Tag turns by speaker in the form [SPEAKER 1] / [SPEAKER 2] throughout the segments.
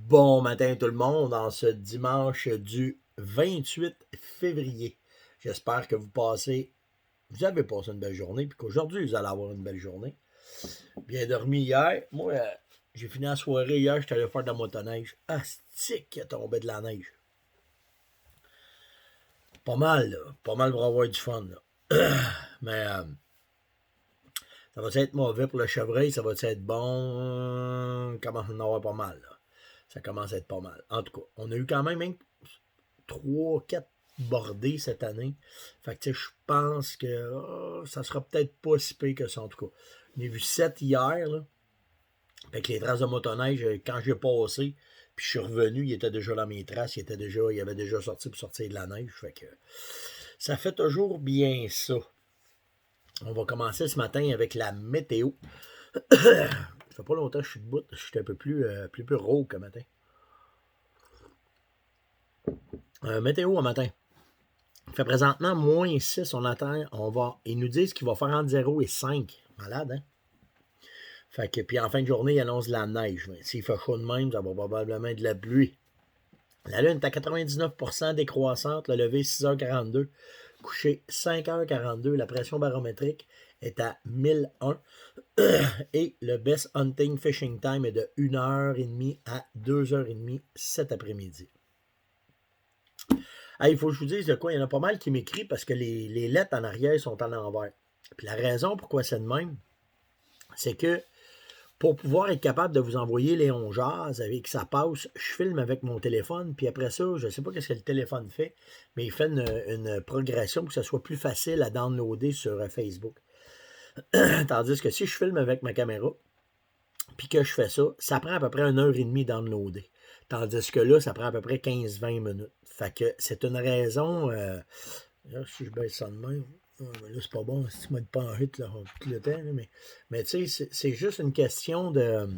[SPEAKER 1] Bon matin tout le monde en ce dimanche du 28 février. J'espère que vous avez passé une belle journée puis qu'aujourd'hui vous allez avoir une belle journée. Bien dormi hier. Moi, j'ai fini la soirée hier, j'étais allé faire de la motoneige. Astique qui a tombé de la neige. Pas mal, là. Pas mal pour avoir du fun, là. Mais ça va être mauvais pour le chevreuil, ça va être bon. Commence à en avoir pas mal, là. Ça commence à être pas mal. En tout cas, on a eu quand même 3, 4 bordées cette année. Fait que je pense que ça sera peut-être pas si pire que ça en tout cas. On a vu 7 hier, là. Avec les traces de motoneige, quand j'ai passé, puis je suis revenu, il était déjà dans mes traces, il avait déjà sorti pour sortir de la neige. Fait que ça fait toujours bien ça. On va commencer ce matin avec la météo. Ça fait pas longtemps que je suis debout, je suis un peu plus rauque que matin. Météo au matin. Il fait présentement moins 6, ils nous disent qu'il va faire entre 0 et 5. Malade, hein? Fait que, puis en fin de journée, ils annoncent de la neige. S'il fait chaud de même, ça va probablement être de la pluie. La lune est à 99% décroissante, le lever 6h42, couché 5h42, la pression barométrique est à 1001 et le best hunting fishing time est de 1h30 à 2h30 cet après-midi. Il faut que je vous dise de quoi, il y en a pas mal qui m'écrivent parce que les lettres en arrière sont à l'envers. Puis la raison pourquoi c'est de même, c'est que pour pouvoir être capable de vous envoyer les On Jase avec que ça passe, je filme avec mon téléphone, puis après ça, je ne sais pas ce que le téléphone fait, mais il fait une progression pour que ça soit plus facile à downloader sur Facebook. Tandis que si je filme avec ma caméra, puis que je fais ça, ça prend à peu près 1h30 downloader. Tandis que là, ça prend à peu près 15-20 minutes. Fait que c'est une raison. Là, si je baisse ça de même, là, c'est pas bon si tu m'as pas en hit là, tout le temps. Là, mais tu sais, c'est juste une question de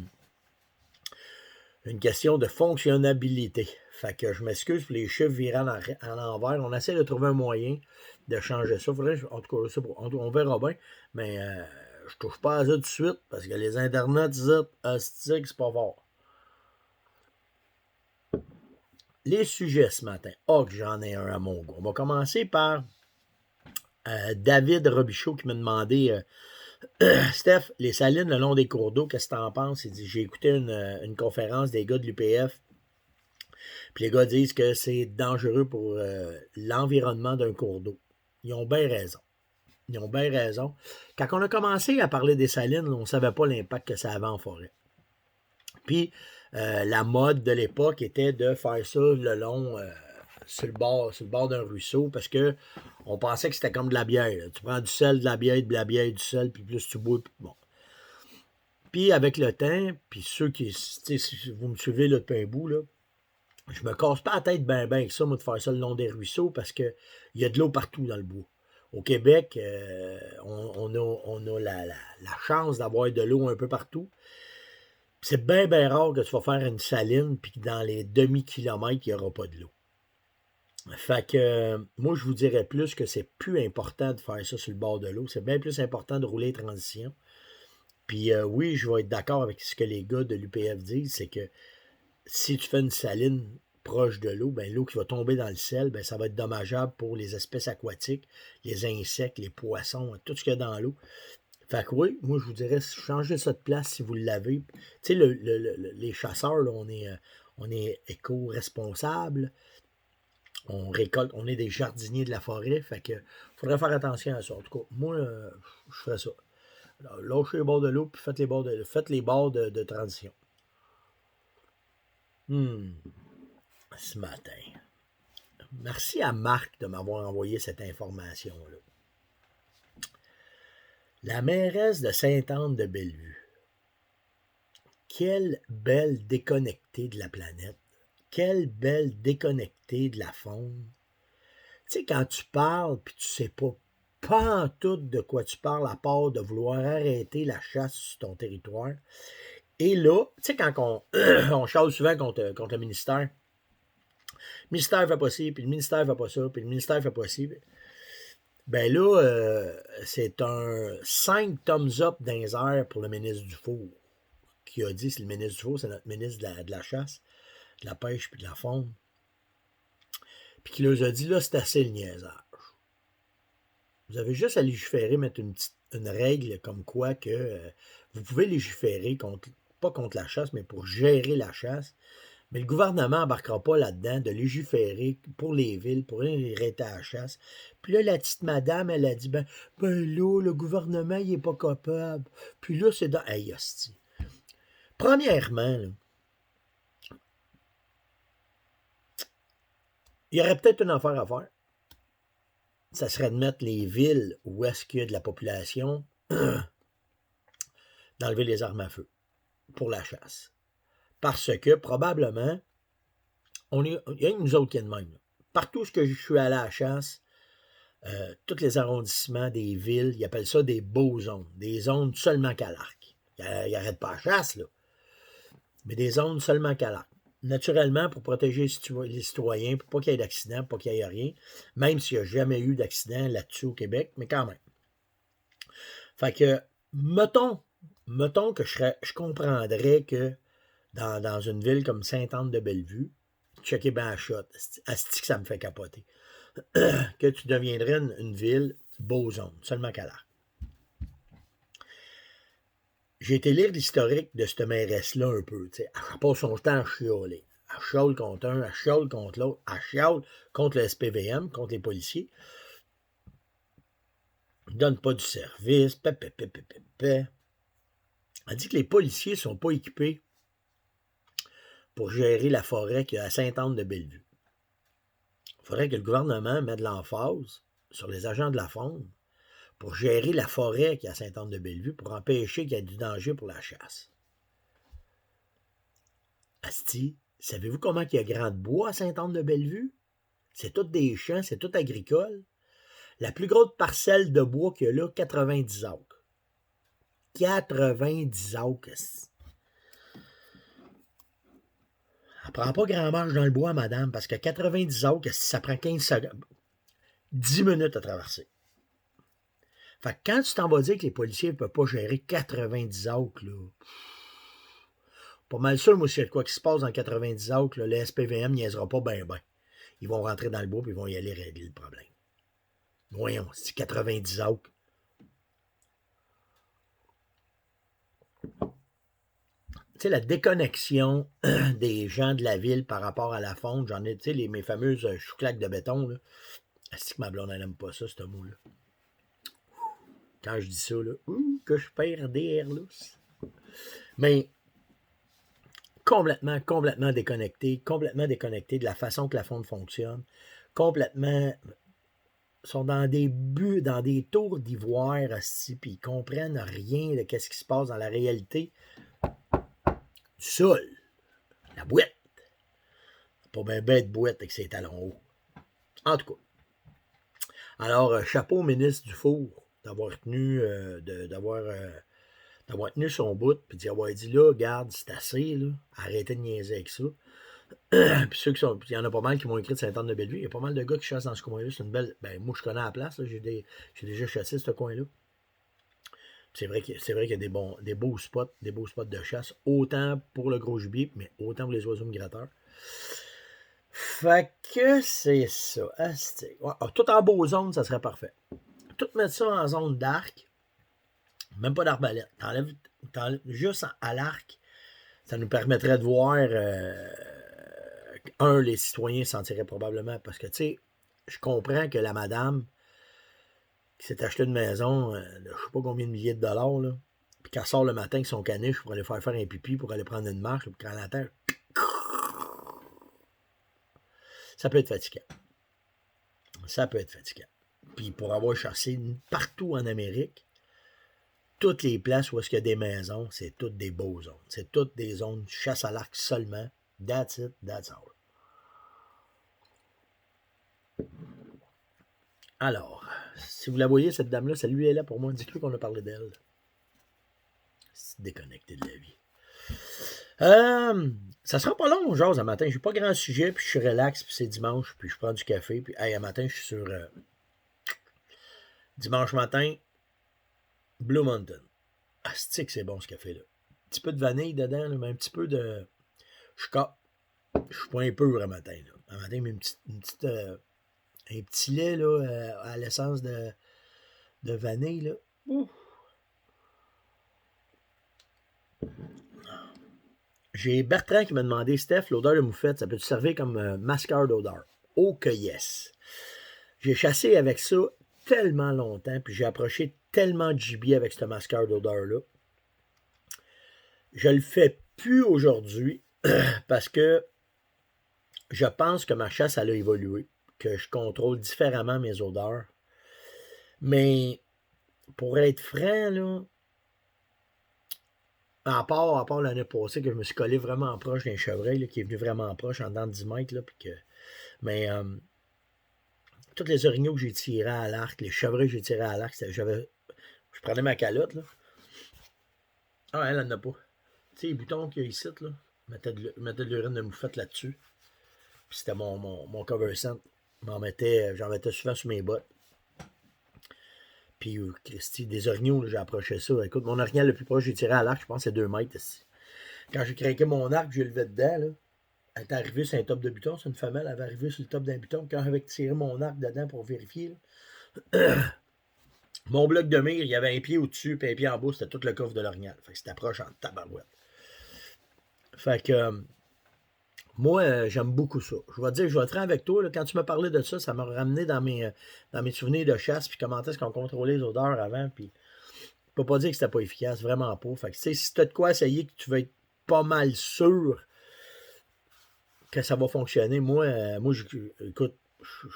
[SPEAKER 1] fonctionnalité. Fait que je m'excuse pour les chiffres virant à l'envers. On essaie de trouver un moyen de changer ça. En tout cas, on verra bien. Mais je touche pas à ça tout de suite parce que les internets disent c'est pas fort. Les sujets ce matin. Oh, que j'en ai un à mon goût. On va commencer par David Robichaud qui m'a demandé Steph, les salines le long des cours d'eau, qu'est-ce que t'en penses? Il dit j'ai écouté une conférence des gars de l'UPF. Puis les gars disent que c'est dangereux pour l'environnement d'un cours d'eau. Ils ont bien raison. Ils ont bien raison. Quand on a commencé à parler des salines, on ne savait pas l'impact que ça avait en forêt. Puis, la mode de l'époque était de faire ça le long, sur le bord d'un ruisseau, parce que on pensait que c'était comme de la bière. Là. Tu prends du sel, de la bière, du sel, puis plus tu bois, puis bon. Puis, avec le temps, puis ceux qui, si vous me suivez là, depuis un bout, là, je me casse pas la tête bien avec ça, moi, de faire ça le long des ruisseaux, parce qu'il y a de l'eau partout dans le bois. Au Québec, on a la chance d'avoir de l'eau un peu partout. C'est bien, bien rare que tu vas faire une saline puis que dans les demi-kilomètres, il n'y aura pas de l'eau. Fait que moi, je vous dirais plus que c'est plus important de faire ça sur le bord de l'eau. C'est bien plus important de rouler transition. Puis oui, je vais être d'accord avec ce que les gars de l'UPF disent, c'est que si tu fais une saline proche de l'eau, ben l'eau qui va tomber dans le sel, ben ça va être dommageable pour les espèces aquatiques, les insectes, les poissons, tout ce qu'il y a dans l'eau. Fait que oui, moi je vous dirais, changez ça de place si vous l'avez. Tu sais, les chasseurs, là, on est éco-responsables. On récolte, on est des jardiniers de la forêt. Fait que faudrait faire attention à ça. En tout cas, moi, je ferais ça. Alors, lâchez les bords de l'eau, puis faites les bords de transition. Ce matin. Merci à Marc de m'avoir envoyé cette information-là. La mairesse de Sainte-Anne-de-Bellevue. Quelle belle déconnectée de la planète. Quelle belle déconnectée de la faune. Tu sais, quand tu parles, puis tu sais pas en tout de quoi tu parles, à part de vouloir arrêter la chasse sur ton territoire. Et là, tu sais, quand on chasse souvent contre le ministère, le ministère fait pas ci, puis le ministère fait pas ça, puis le ministère fait pas ci. Ben là, c'est un 5 thumbs up dans les airs pour le ministre Dufour, qui a dit, c'est le ministre Dufour, c'est notre ministre de la chasse. de la pêche puis de la faune, puis qui leur a dit, là, c'est assez le niaisage. Vous avez juste à légiférer, mettre une règle comme quoi que vous pouvez légiférer pas contre la chasse, mais pour gérer la chasse. Mais le gouvernement n'embarquera pas là-dedans de légiférer pour les villes, pour arrêter la chasse. Puis là, la petite madame, elle a dit, ben là, le gouvernement, il n'est pas capable. Puis là, c'est dans... Hey, hostie. Premièrement, là, il y aurait peut-être une affaire à faire. Ça serait de mettre les villes où est-ce qu'il y a de la population d'enlever les armes à feu pour la chasse. Parce que, probablement, il y a nous autres qui est de même. Là. Partout où je suis allé à la chasse, tous les arrondissements des villes, ils appellent ça des beaux zones. Des zones seulement qu'à l'arc. Ils n'arrêtent pas la chasse, là. Mais des zones seulement qu'à l'arc. Naturellement, pour protéger les citoyens, pour pas qu'il y ait d'accident, pour pas qu'il y ait rien, même s'il n'y a jamais eu d'accident là-dessus au Québec, mais quand même. Fait que, mettons que je comprendrais que dans une ville comme Sainte-Anne-de-Bellevue, checker bien à shot, asti que ça me fait capoter, que tu deviendrais une ville beau zone, seulement qu'à l'arc. J'ai été lire l'historique de cette mairesse-là un peu. T'sais. Elle passe son temps à chialer. Elle chiale contre un, elle chiale contre l'autre, elle chiale contre le SPVM, contre les policiers. Elle ne donne pas du service. Elle dit que les policiers ne sont pas équipés pour gérer la forêt qu'il y a à Sainte-Anne-de-Bellevue. Il faudrait que le gouvernement mette de l'emphase sur les agents de la faune pour gérer la forêt qu'il y a à Sainte-Anne-de-Bellevue pour empêcher qu'il y ait du danger pour la chasse. Asti, savez-vous comment il y a grand de bois à Sainte-Anne-de-Bellevue? C'est tout des champs, c'est tout agricole. La plus grosse parcelle de bois qu'il y a là, 90 acres. 90 acres. Elle prend pas grand marge dans le bois, madame, parce que 90 acres, ça prend 15 secondes. 10 minutes à traverser. Fait que quand tu t'en vas dire que les policiers ne peuvent pas gérer 90 acres, là, pas mal sûr, moi, s'il y a de quoi qui se passe dans 90 acres, là, le SPVM niaisera pas bien. Ils vont rentrer dans le bois et ils vont y aller régler le problème. Voyons, c'est 90 acres. Tu sais, la déconnexion des gens de la ville par rapport à la faune, j'en ai, tu sais, mes fameuses chouclaques de béton, là. Est-ce que ma blonde, elle n'aime pas ça, ce mot-là? Quand je dis ça, là, que je perds des airs lousses. Mais complètement déconnecté de la façon que la faune fonctionne. Complètement, sont dans des tours d'ivoire, puis ils comprennent rien de ce qui se passe dans la réalité. Du sol, la boîte. Pas bien bête boîte avec ses talons hauts. En tout cas. Alors, chapeau au ministre Dufour d'avoir tenu son bout, puis d'avoir dit là, regarde, c'est assez, là, arrêtez de niaiser avec ça. Puis ceux qui sont. Il y en a pas mal qui m'ont écrit de Sainte-Anne-de-Bellevue. Il y a pas mal de gars qui chassent dans ce coin-là. C'est une belle. Ben, moi, je connais la place, là. J'ai déjà chassé ce coin-là. C'est vrai qu'il y a des beaux spots de chasse, autant pour le gros gibier, mais autant pour les oiseaux migrateurs. Fait que c'est ça. Tout en beau zone, ça serait parfait. Tout mettre ça en zone d'arc, même pas d'arbalète. T'enlèves juste à l'arc, ça nous permettrait de voir, les citoyens s'en tiraient probablement, parce que, tu sais, je comprends que la madame qui s'est acheté une maison, je sais pas combien de milliers de dollars, là, puis qu'elle sort le matin avec son caniche pour aller faire un pipi, pour aller prendre une marche, puis quand elle attend, ça peut être fatigant. Puis pour avoir chassé partout en Amérique, toutes les places où est-ce qu'il y a des maisons, c'est toutes des beaux zones. C'est toutes des zones de chasse à l'arc seulement. That's it, that's all. Alors, si vous la voyez, cette dame-là, salut, elle est là pour moi. Dites-lui qu'on a parlé d'elle. C'est déconnecté de la vie. Ça sera pas long, genre, ce matin. J'ai pas grand sujet, puis je suis relax, puis c'est dimanche, puis je prends du café, puis un matin, je suis sur dimanche matin, Blue Mountain. Asti que c'est bon ce café-là. Un petit peu de vanille dedans, là, mais un petit peu de. Je Je suis pas un peu un matin. Là. Un matin, mais un petit lait là, à l'essence de vanille. Là. Ouh. J'ai Bertrand qui m'a demandé, Steph, l'odeur de moufette, ça peut-tu servir comme masqueur d'odeur? Oh que yes! J'ai chassé avec ça tellement longtemps, puis j'ai approché tellement de gibier avec ce masqueur d'odeur-là. Je le fais plus aujourd'hui parce que je pense que ma chasse, elle a évolué, que je contrôle différemment mes odeurs. Mais pour être franc, là, à part l'année passée, que je me suis collé vraiment proche d'un chevreuil, là, qui est venu vraiment proche, en dedans de 10 mètres, là, mais tous les orignaux que j'ai tirés à l'arc, les chevreuils que j'ai tirés à l'arc, je prenais ma calotte, là. Ah, elle n'en a pas. Tu sais, les boutons qu'il y a ici, là, je mettais de l'urine de moufette là-dessus. Puis c'était mon cover scent. J'en mettais souvent sur mes bottes. Puis, Christy, des orignaux, j'ai approché ça. Écoute, mon orignal le plus proche, j'ai tiré à l'arc, je pense, c'est 2 mètres. Ici. Quand j'ai craqué mon arc, j'ai levé dedans, là. Elle est arrivée sur un top de buton. C'est une femelle, elle avait arrivé sur le top d'un buton. Quand j'avais tiré mon arc dedans pour vérifier, là, mon bloc de mire, il y avait un pied au-dessus, puis un pied en bas, c'était tout le coffre de l'orignal. Fait que c'était proche en tabarouette. Fait que, moi, j'aime beaucoup ça. Je vais être franc avec toi. Là, quand tu m'as parlé de ça, ça m'a ramené dans mes souvenirs de chasse, puis comment est-ce qu'on contrôlait les odeurs avant, puis je peux pas dire que c'était pas efficace, vraiment pas. Fait que, tu sais, si tu as de quoi essayer, que tu veux être pas mal sûr que ça va fonctionner, moi écoute, je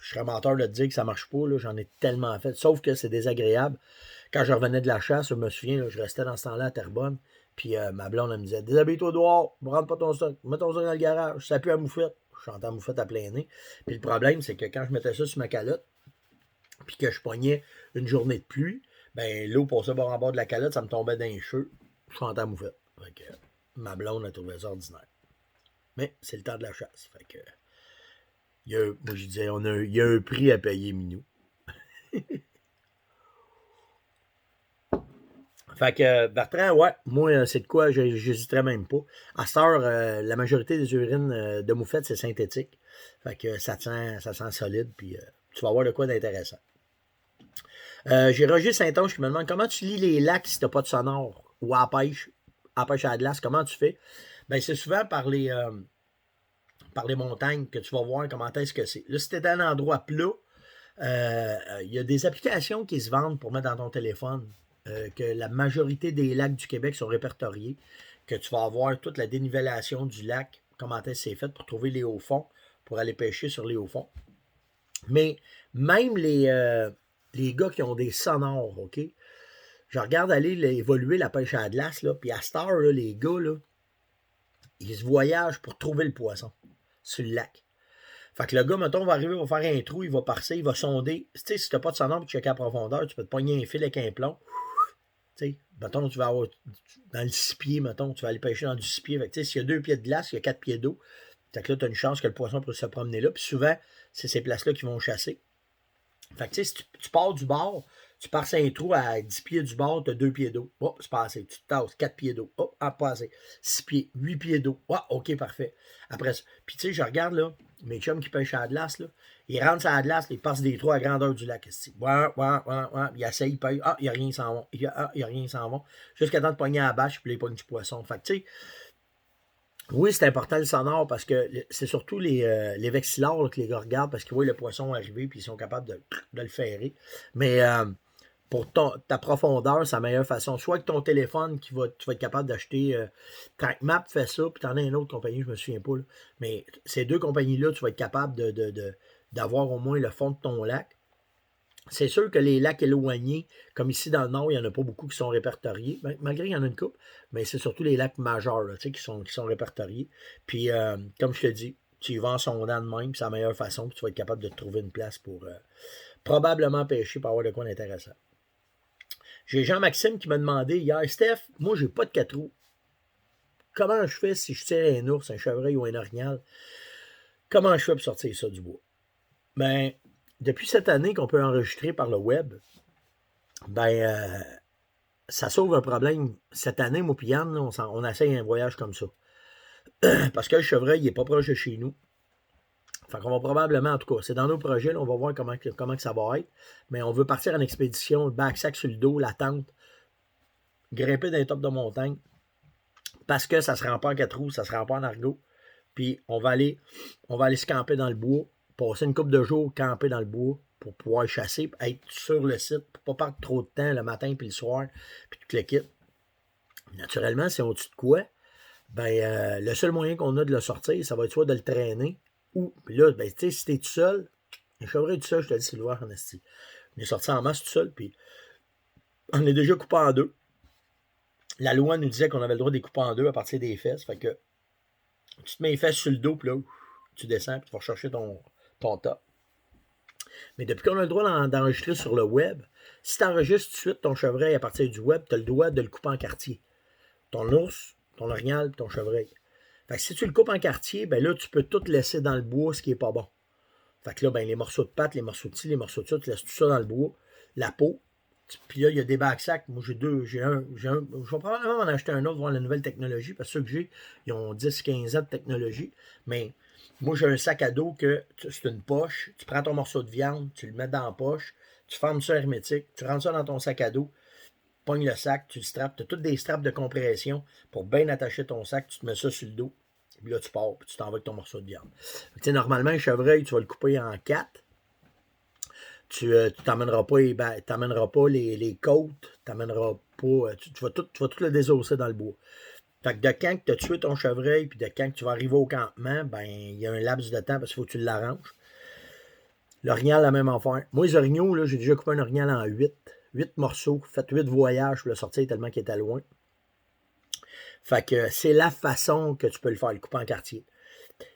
[SPEAKER 1] serais menteur de te dire que ça marche pas, là, j'en ai tellement fait, sauf que c'est désagréable. Quand je revenais de la chasse, je me souviens, là, je restais dans ce temps-là à Terrebonne, puis ma blonde, elle me disait, déshabille-toi dehors, ne rentre pas ton stock, mets ton stock dans le garage, ça pue à moufette. Je chantais à moufette à plein nez. Puis le problème, c'est que quand je mettais ça sur ma calotte, puis que je pognais une journée de pluie, ben l'eau passait bord en bord de la calotte, ça me tombait dans les cheveux, je chantais à moufette. Fait que ma blonde a trouvé ça ordinaire. Mais c'est le temps de la chasse. Fait que, moi je disais, il y a un prix à payer, Minou. Fait que Bertrand, ouais, moi, c'est de quoi, j'hésiterais même pas. À cette heure, la majorité des urines de moufette, c'est synthétique. Fait que ça sent solide, puis tu vas avoir de quoi d'intéressant. J'ai Roger Saint-Onge qui me demande comment tu lis les lacs si t'as pas de sonore ou à pêche à la glace, comment tu fais? Ben, c'est souvent par les montagnes que tu vas voir comment est-ce que c'est. Là, si tu es dans un endroit plat, il y a des applications qui se vendent pour mettre dans ton téléphone, que la majorité des lacs du Québec sont répertoriés, que tu vas avoir toute la dénivellation du lac, comment est-ce que c'est fait pour trouver les hauts fonds, pour aller pêcher sur les hauts fonds. Mais même les gars qui ont des sonores, OK? Je regarde aller évoluer la pêche à la glace, là, puis à cette heure, là, les gars, là, ils se voyagent pour trouver le poisson sur le lac. Fait que le gars, mettons, va arriver, va faire un trou, il va parser, il va sonder. Tu sais, si t'as pas de sonore pour checker à profondeur, tu peux te pogner un fil avec un plomb. Tu sais, mettons, tu vas avoir dans le 6 pieds, mettons, tu vas aller pêcher dans du 6 pieds. Fait que, tu sais, s'il y a 2 pieds de glace, il y a 4 pieds d'eau. Fait que là, tu as une chance que le poisson puisse se promener là. Puis souvent, c'est ces places-là qui vont chasser. Fait que, tu sais, si tu pars du bord, tu pars sur un trou à 10 pieds du bord, tu as 2 pieds d'eau. Oh, c'est pas assez. Tu te tasses, 4 pieds d'eau. Oh, pas assez. 6 pieds, 8 pieds d'eau. Oh, OK, parfait. Après ça. Puis, tu sais, je regarde, là, mes chums qui pêchent à la glace, là, ils rentrent sur la glace, ils passent des trous à grandeur du lac. Ouais. Ils essayent, ils pêchent. Ah, il n'y a rien, ils s'en vont. Il y a rien, ils s'en vont. Jusqu'à temps de pogner à la bâche, puis les pognes du poisson. Fait que, tu sais, oui, c'est important le sonore parce que c'est surtout les vexillars que les gars regardent parce qu'ils voient le poisson arriver puis ils sont capables de le ferrer. Mais pour ta profondeur, c'est la meilleure façon. Soit avec ton téléphone, tu vas être capable d'acheter. TrackMap fait ça, puis tu en as une autre compagnie, je me souviens pas. Là. Mais ces deux compagnies-là, tu vas être capable d'avoir au moins le fond de ton lac. C'est sûr que les lacs éloignés, comme ici dans le nord, il n'y en a pas beaucoup qui sont répertoriés, malgré qu'il y en a une couple, mais c'est surtout les lacs majeurs là, qui sont répertoriés. Puis, comme je te dis, tu y vas en sondant de même, c'est la meilleure façon, puis tu vas être capable de te trouver une place pour probablement pêcher pour avoir de quoi d'intéressant. J'ai Jean-Maxime qui m'a demandé hier, Steph, moi j'ai pas de 4 roues. Comment je fais si je tire un ours, un chevreuil ou un orignal? Comment je fais pour sortir ça du bois? Ben, depuis cette année qu'on peut enregistrer par le web, ça sauve un problème. Cette année, moi et Yann, on essaye un voyage comme ça. parce que le chevreuil, il n'est pas proche de chez nous. Fait qu'on va probablement, en tout cas, c'est dans nos projets, là, on va voir comment que ça va être. Mais on veut partir en expédition, le backsack sur le dos, la tente, grimper dans les tops de montagne, parce que ça ne se rend pas en 4 roues, ça ne se rend pas en argot. Puis on va aller se camper dans le bois, passer une couple de jours camper dans le bois pour pouvoir chasser, être sur le site, pour pas perdre trop de temps le matin puis le soir, puis tout le kit. Naturellement, si on dessus de quoi, ben le seul moyen qu'on a de le sortir, ça va être soit de le traîner, ou, puis là, ben, tu sais, si t'es tout seul, un chevreuil tout seul, je te dis, c'est l'ouvert en esti. On est sorti en masse tout seul, puis on est déjà coupé en deux. La loi nous disait qu'on avait le droit de les couper en deux à partir des fesses, fait que tu te mets les fesses sur le dos, puis là, tu descends, puis tu vas rechercher ton top. Mais depuis qu'on a le droit d'enregistrer sur le web, si tu enregistres tout de suite ton chevreuil à partir du web, tu as le droit de le couper en quartier. Ton ours, ton orignal, ton chevreuil. Fait que si tu le coupes en quartier, ben là, tu peux tout laisser dans le bois, ce qui n'est pas bon. Fait que là, ben, les morceaux de pâte, les morceaux de ci, les morceaux de ça, tu laisses tout ça dans le bois, la peau. Puis là, il y a des backsacs. Moi, j'ai deux. J'ai un. Je vais probablement en acheter un autre, voir la nouvelle technologie, parce que ceux que j'ai, ils ont 10-15 ans de technologie. Mais moi, j'ai un sac à dos que c'est une poche. Tu prends ton morceau de viande, tu le mets dans la poche, tu fermes ça hermétique, tu rentres ça dans ton sac à dos, pognes le sac, tu le strappes. Tu as toutes des straps de compression pour bien attacher ton sac, tu te mets ça sur le dos. Puis là, tu pars, puis tu t'en vas avec ton morceau de viande. Tu sais, normalement, un chevreuil, tu vas le couper en 4. Tu t'amèneras pas les côtes, t'amèneras pas. Tu vas tout le désosser dans le bois. Fait que de quand tu as tué ton chevreuil, puis de quand tu vas arriver au campement, ben il y a un laps de temps parce qu'il faut que tu l'arranges. L'orignal, la même affaire. Moi, les orignaux, là, j'ai déjà coupé un orignal en 8 morceaux, fait 8 voyages pour le sortir tellement qu'il était loin. Fait que c'est la façon que tu peux le faire, le couper en quartier.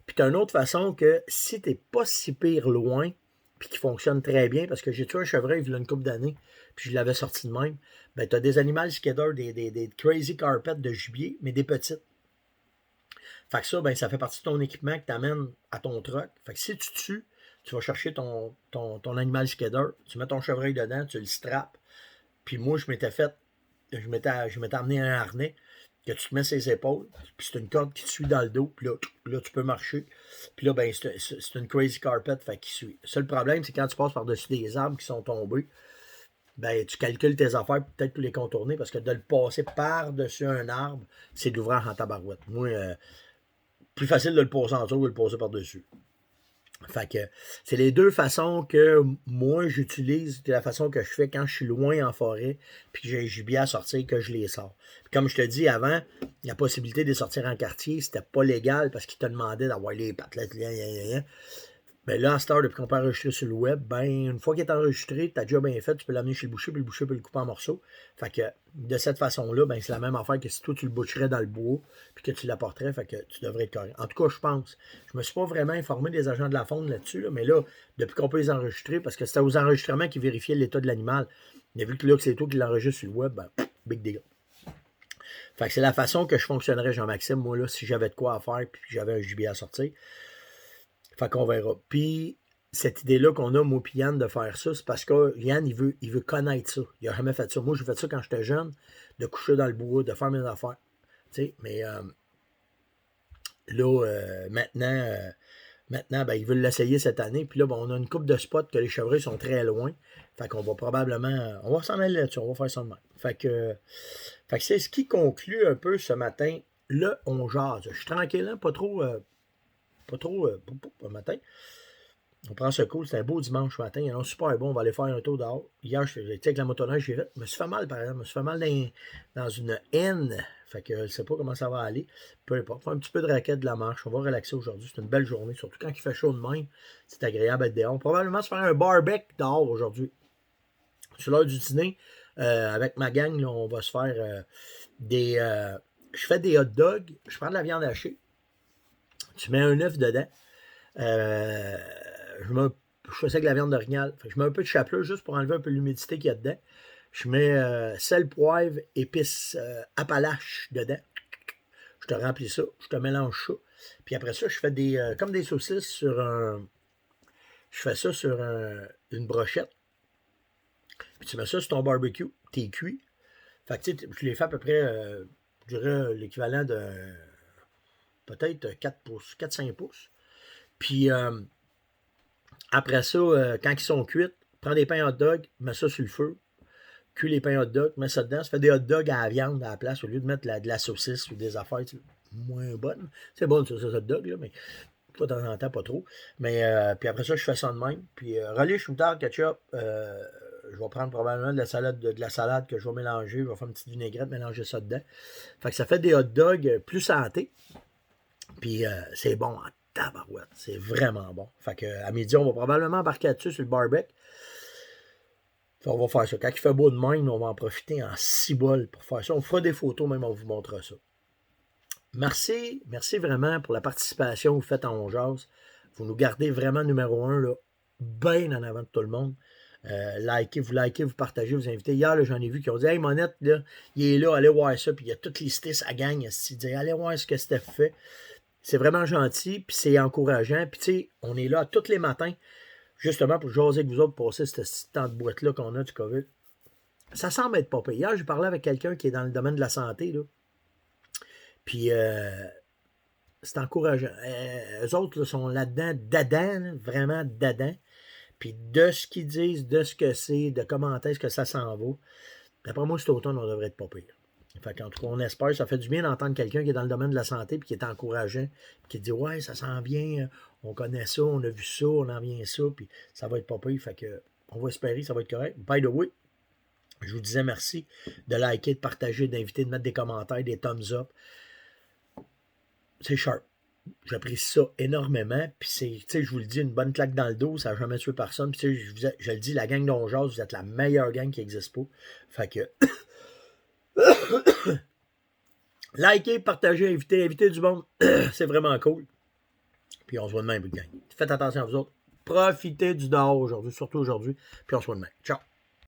[SPEAKER 1] Puis tu as une autre façon que si tu n'es pas si pire loin, puis qui fonctionne très bien, parce que j'ai tué un chevreuil il y a une couple d'années, puis je l'avais sorti de même, ben tu as des animaux skidders, des crazy carpets de gibier, mais des petites. Fait que ça, ben ça fait partie de ton équipement que tu amènes à ton truck. Fait que si tu tues, tu vas chercher ton animal skidder, tu mets ton chevreuil dedans, tu le strappes. Puis moi, je m'étais amené un harnais que tu te mets sur les épaules, puis c'est une corde qui te suit dans le dos, puis là tu peux marcher. Puis là, ben, c'est une crazy carpet, fait qu'il suit. Le seul problème, c'est quand tu passes par-dessus des arbres qui sont tombés, ben, tu calcules tes affaires, peut-être tous les contourner, parce que de le passer par-dessus un arbre, c'est de l'ouvrir en tabarouette. Moi, plus facile de le passer en dessous ou de le passer par-dessus. Fait que c'est les deux façons que moi j'utilise, c'est la façon que je fais quand je suis loin en forêt, puis que j'ai un gibier à sortir, que je les sors. Puis comme je te dis avant, la possibilité de sortir en quartier, c'était pas légal parce qu'ils te demandaient d'avoir les pattes là. Ben là, à cette heure, depuis qu'on peut enregistrer sur le web, ben, une fois qu'il est enregistré, t'as déjà bien fait, tu peux l'amener chez le boucher, puis le boucher peut le couper en morceaux. Fait que, de cette façon-là, ben, c'est la même affaire que si toi, tu le boucherais dans le bois, puis que tu l'apporterais, fait que tu devrais être correct. En tout cas, je pense. Je me suis pas vraiment informé des agents de la faune là-dessus, là, mais là, depuis qu'on peut les enregistrer, parce que c'était aux enregistrements qui vérifiaient l'état de l'animal. Mais vu que là, que c'est toi qui l'enregistres sur le web, ben, big deal. Fait que c'est la façon que je fonctionnerais, Jean-Maxime, moi, là, si j'avais de quoi à faire, puis j'avais un gibier à sortir. Fait qu'on verra. Puis, cette idée-là qu'on a, moi et Yann, de faire ça, c'est parce que Yann, il veut connaître ça. Il n'a jamais fait ça. Moi, j'ai fait ça quand j'étais jeune, de coucher dans le bois, de faire mes affaires. Tu sais, mais là, maintenant ben, ils veulent l'essayer cette année. Puis là, ben, on a une coupe de spots que les chevreuils sont très loin. Fait qu'on va probablement. On va s'en aller là-dessus. On va faire ça de même. Fait que c'est ce qui conclut un peu ce matin. Là, on jase. Je suis tranquille, hein, pas trop un matin. On prend ce cool, c'est un beau dimanche matin, il y a un super bon, on va aller faire un tour dehors. Hier, j'étais avec la motoneige, je me suis fait mal par exemple, je me suis fait mal dans une haine, fait que je ne sais pas comment ça va aller. Peu importe, faire un petit peu de raquette, de la marche, on va relaxer aujourd'hui, c'est une belle journée, surtout quand il fait chaud de même, c'est agréable d'être dehors. Probablement se faire un barbecue dehors aujourd'hui. Sur l'heure du dîner, avec ma gang, là, on va se faire je fais des hot dogs, je prends de la viande hachée, tu mets un œuf dedans. Euh, je fais ça avec la viande d'orignal. Je mets un peu de chapelure juste pour enlever un peu l'humidité qu'il y a dedans. Je mets sel, poivre, épices Appalaches dedans. Je te remplis ça. Je te mélange ça. Puis après ça, je fais comme des saucisses sur un. Je fais ça sur une brochette. Puis tu mets ça sur ton barbecue. T'es cuit. Fait que tu sais, je les fais à peu près, je dirais, l'équivalent peut-être 4 pouces, 4-5 pouces. Puis après ça, quand ils sont cuits, prends des pains hot dog, mets ça sur le feu, cuis les pains hot dog, mets ça dedans, ça fait des hot dogs à la viande à la place au lieu de mettre de la saucisse ou des affaires moins bonnes. C'est bon, ça, hot dog, là, mais de temps en temps, pas trop. Mais puis après ça, je fais ça de même. Puis relish, moutarde, ketchup, je vais prendre probablement de la salade que je vais mélanger. Je vais faire une petite vinaigrette, mélanger ça dedans. Fait que ça fait des hot dogs plus santé. Puis c'est bon en tabarouette. C'est vraiment bon. Fait que à midi, on va probablement embarquer là-dessus sur le barbecue. On va faire ça. Quand il fait beau de même, on va en profiter en 6 bols pour faire ça. On fera des photos, même on vous montrera ça. Merci vraiment pour la participation que vous faites en On Jase. Vous nous gardez vraiment numéro 1, là, bien en avant de tout le monde. Vous partagez, vous invitez. Hier, j'en ai vu qui ont dit « Hey, Monette, là, il est là, allez voir ça. » Puis il a tout listé sa gang. Il dit « Allez voir ce que Steph fait. » C'est vraiment gentil, puis c'est encourageant. Puis tu sais, on est là tous les matins, justement pour jaser avec vous autres, passer cette temps de boîte-là qu'on a du COVID. Ça semble être pas pire. Hier, j'ai parlé avec quelqu'un qui est dans le domaine de la santé, là. Puis, c'est encourageant. Eux autres là, sont là-dedans, dadans, là, vraiment dadans. Puis, de ce qu'ils disent, de ce que c'est, de comment est-ce que ça s'en va, d'après moi, cet automne, on devrait être pas pire. Fait qu'en tout cas, on espère. Ça fait du bien d'entendre quelqu'un qui est dans le domaine de la santé puis qui est encourageant, puis qui dit « Ouais, ça s'en vient, on connaît ça, on a vu ça, on en vient ça, puis ça va être pas pire. » Fait que, on va espérer que ça va être correct. By the way, je vous disais merci de liker, de partager, d'inviter, de mettre des commentaires, des thumbs up. C'est sharp. J'apprécie ça énormément. Puis c'est, tu sais, je vous le dis, une bonne claque dans le dos, ça n'a jamais tué personne. Puis tu sais, je le dis, la gang d'On Jase, vous êtes la meilleure gang qui existe pas. Fait que likez, partagez, invitez du monde. C'est vraiment cool. Puis on se voit demain, bout de gang. Faites attention à vous autres. Profitez du dehors aujourd'hui, surtout aujourd'hui. Puis on se voit demain. Ciao.